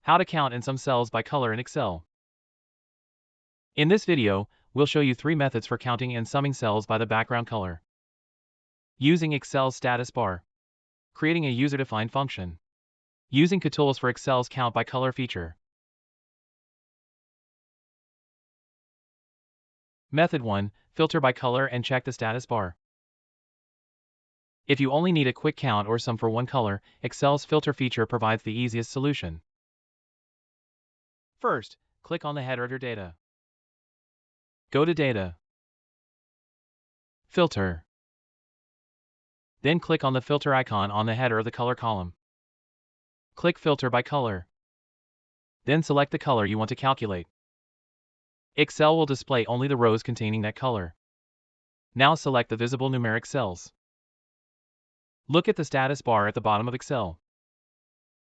How to count and sum cells by color in Excel. In this video, we'll show you 3 methods for counting and summing cells by the background color. Using Excel's status bar. Creating a user-defined function. Using Kutools for Excel's count by color feature. Method 1. Filter by color and check the status bar. If you only need a quick count or sum for one color, Excel's filter feature provides the easiest solution. First, click on the header of your data. Go to Data, Filter. Then click on the filter icon on the header of the color column. Click Filter by Color. Then select the color you want to calculate. Excel will display only the rows containing that color. Now select the visible numeric cells. Look at the status bar at the bottom of Excel.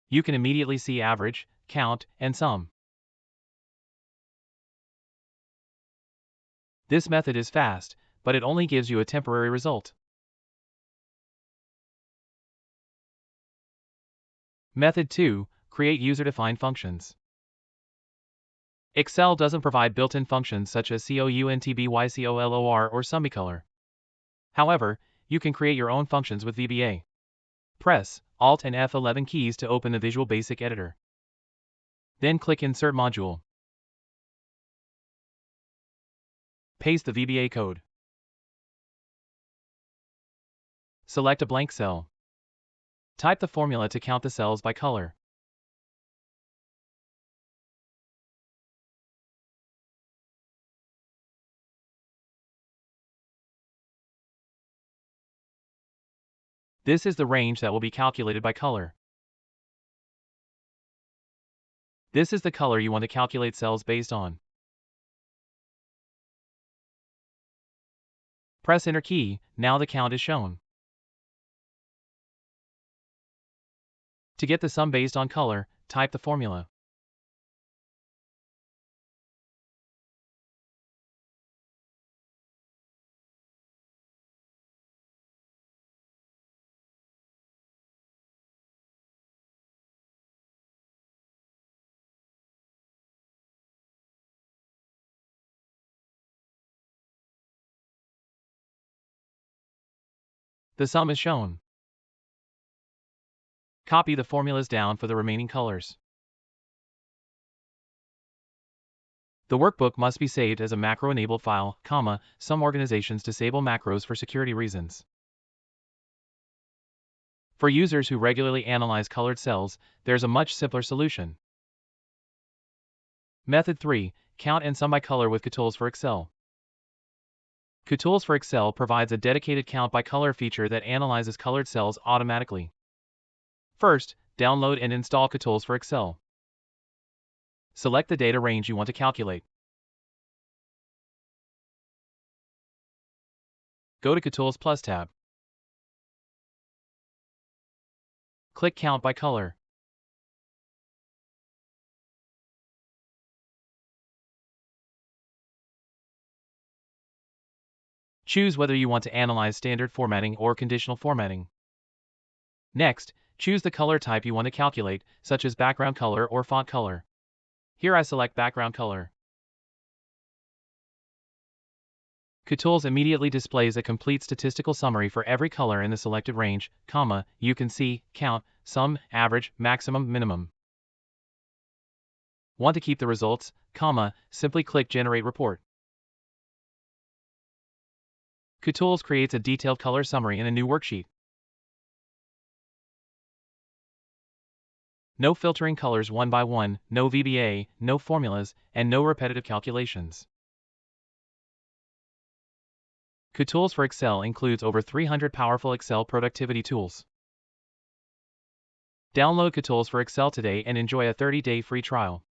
You can immediately see average, count, and sum. This method is fast, but it only gives you a temporary result. Method 2. Create user-defined functions. Excel doesn't provide built-in functions such as CountByColor or SumByColor. However, you can create your own functions with VBA. Press Alt and F11 keys to open the Visual Basic Editor. Then click Insert Module. Paste the VBA code. Select a blank cell. Type the formula to count the cells by color. This is the range that will be calculated by color. This is the color you want to calculate cells based on. Press Enter key, now the count is shown. To get the sum based on color, type the formula. The sum is shown. Copy the formulas down for the remaining colors. The workbook must be saved as a macro-enabled file, some organizations disable macros for security reasons. For users who regularly analyze colored cells, there's a much simpler solution. Method 3. Count and sum by color with Kutools for Excel. Kutools for Excel provides a dedicated count by color feature that analyzes colored cells automatically. First, download and install Kutools for Excel. Select the data range you want to calculate. Go to Kutools Plus tab. Click Count by Color. Choose whether you want to analyze standard formatting or conditional formatting. Next, choose the color type you want to calculate, such as background color or font color. Here I select background color. Kutools immediately displays a complete statistical summary for every color in the selected range, you can see, count, sum, average, maximum, minimum. Want to keep the results, simply click Generate Report. Kutools creates a detailed color summary in a new worksheet. No filtering colors one by one, no VBA, no formulas, and no repetitive calculations. Kutools for Excel includes over 300 powerful Excel productivity tools. Download Kutools for Excel today and enjoy a 30-day free trial.